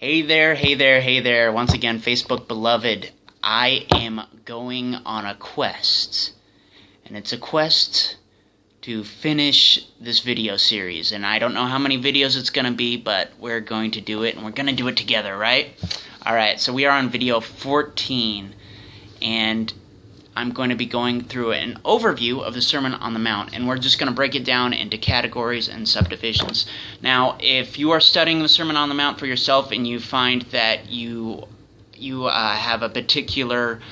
Hey there, hey there, hey there. Once again, Facebook beloved, I am going on a quest. And it's a quest to finish this video series. And I don't know how many videos it's going to be, but we're going to do it, and we're going to do it together, right? Alright, so we are on video 14. And I'm going to be going through an overview of the Sermon on the Mount, and we're just going to break it down into categories and subdivisions. Now, if you are studying the Sermon on the Mount for yourself and you find that you have a particular,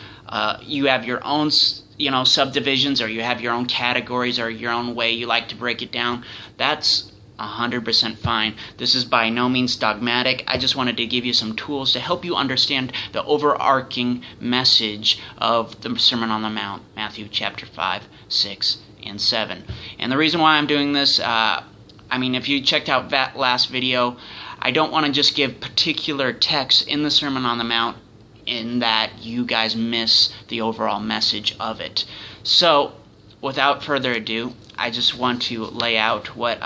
you have your own, subdivisions, or you have your own categories or your own way you like to break it down, that's 100% fine. This is by no means dogmatic. I just wanted to give you some tools to help you understand the overarching message of the Sermon on the Mount, Matthew chapter 5, 6, and 7. And the reason why I'm doing this, if you checked out that last video, I don't want to just give particular texts in the Sermon on the Mount in that you guys miss the overall message of it. So, without further ado, I just want to lay out what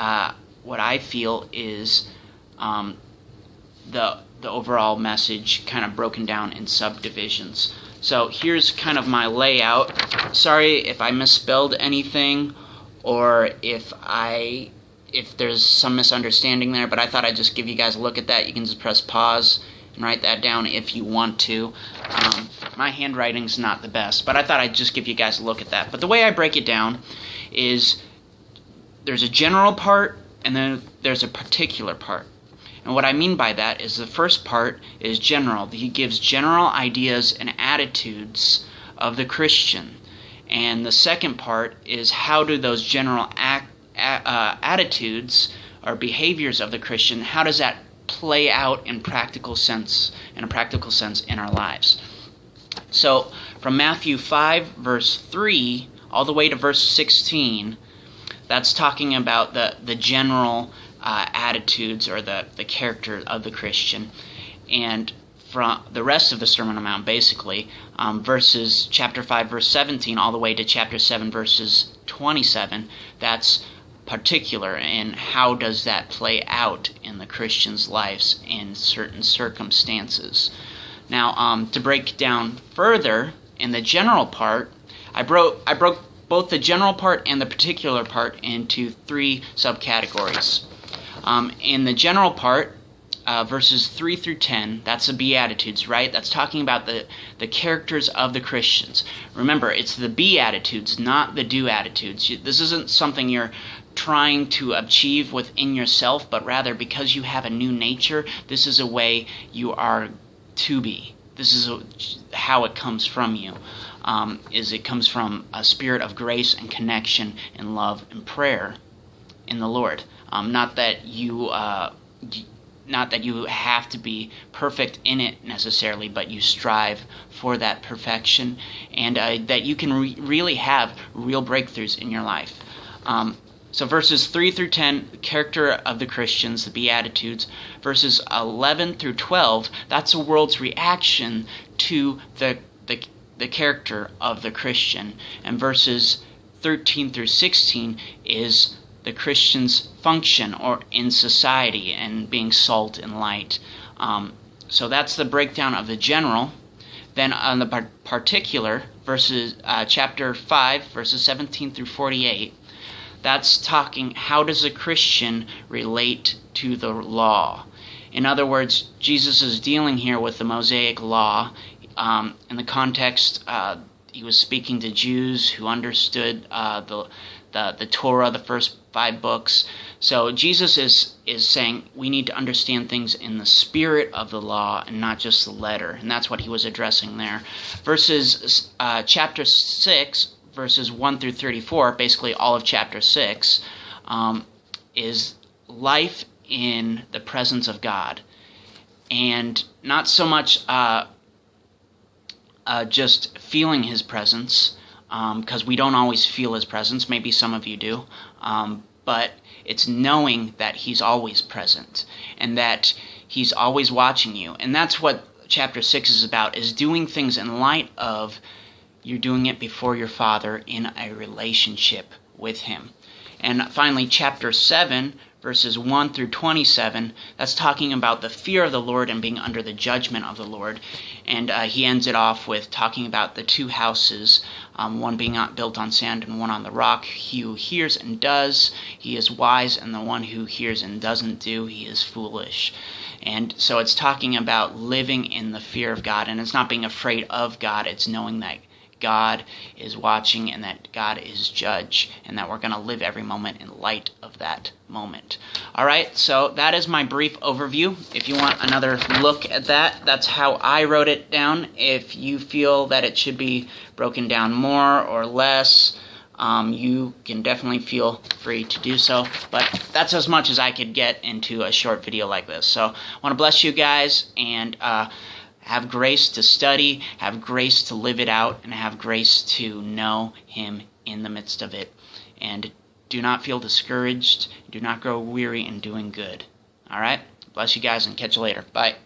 I feel is the overall message kind of broken down in subdivisions. So here's kind of my layout. Sorry if I misspelled anything or if there's some misunderstanding there, but I thought I'd just give you guys a look at that. You can just press pause and write that down if you want to. My handwriting's not the best, but I thought I'd just give you guys a look at that. But the way I break it down is there's a general part, and then there's a particular part. And what I mean by that is the first part is general. He gives general ideas and attitudes of the Christian. And the second part is how do those general attitudes or behaviors of the Christian, how does that play out in a practical sense in our lives? So from Matthew 5 verse 3 all the way to verse 16, that's talking about the general attitudes or the character of the Christian. And from the rest of the Sermon on the Mount, basically, verses chapter 5, verse 17, all the way to chapter 7, verses 27, that's particular, and how does that play out in the Christian's lives in certain circumstances. Now, to break down further, in the general part, I broke both the general part and the particular part into three subcategories. In the general part, verses 3 through 10, that's the Beatitudes, right? That's talking about the characters of the Christians. Remember, it's the Beatitudes, not the do attitudes. This isn't something you're trying to achieve within yourself, but rather because you have a new nature, this is a way you are to be. This is how it comes from you. It comes from a spirit of grace and connection and love and prayer in the Lord. Not that you have to be perfect in it necessarily, but you strive for that perfection, and that you can really have real breakthroughs in your life. So verses 3 through 10, the character of the Christians, the Beatitudes. Verses 11 through 12, that's the world's reaction to the character of the Christian. And verses 13 through 16 is the Christian's function or in society and being salt and light. So that's the breakdown of the general. Then on the particular, verses chapter 5, verses 17 through 48, that's talking how does a Christian relate to the law. In other words, Jesus is dealing here with the Mosaic law. In the context, he was speaking to Jews who understood the Torah, the first 5 books. So Jesus is saying we need to understand things in the spirit of the law and not just the letter. And that's what he was addressing there. Verses chapter 6, verses 1 through 34, basically all of chapter 6, is life in the presence of God. And not so much just feeling his presence, because we don't always feel his presence. Maybe some of you do. But it's knowing that he's always present and that he's always watching you. And that's what chapter 6 is about, is doing things in light of you're doing it before your Father in a relationship with him. And finally, chapter 7, verses 1 through 27, that's talking about the fear of the Lord and being under the judgment of the Lord. And he ends it off with talking about the two houses, one being built on sand and one on the rock. He who hears and does, he is wise, and the one who hears and doesn't do, he is foolish. And so it's talking about living in the fear of God, and it's not being afraid of God, it's knowing that God is watching and that God is judge, and that we're going to live every moment in light of that moment. All right, so that is my brief overview. If you want another look at that, that's how I wrote it down. If you feel that it should be broken down more or less, you can definitely feel free to do so, but that's as much as I could get into a short video like this. So I want to bless you guys, and have grace to study, have grace to live it out, and have grace to know Him in the midst of it. And do not feel discouraged. Do not grow weary in doing good. All right? Bless you guys, and catch you later. Bye.